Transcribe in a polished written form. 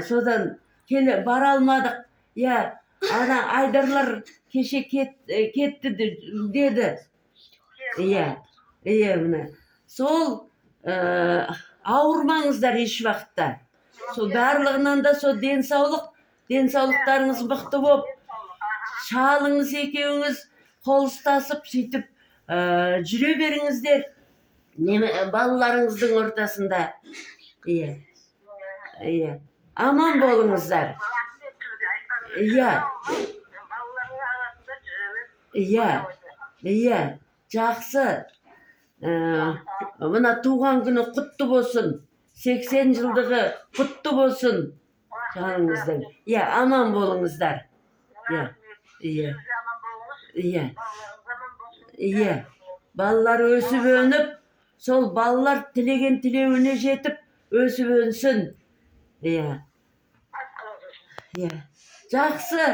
Содан бара алмадық. Ана Айдарлар кеше кетті деді. Міне. Сол ауырмаңыздар еш уақытта. Сол барлығынан да сол денсаулықтарыңыз мықты болып, шалыңыз екеуіңіз қол ұстасып сөйтіп жүре беріңіздер балаларыңыздың ортасында. Аман болыңыздар. Жақсы. Мына туған күні құтты болсын. 80 жылдығы құтты болсын. Жаныңыздың. Аман болыңыздар. Балалар өсіп өніп, сол балалар тілеген тілеуіне жетіп, өсіп өнсін. Жақсы.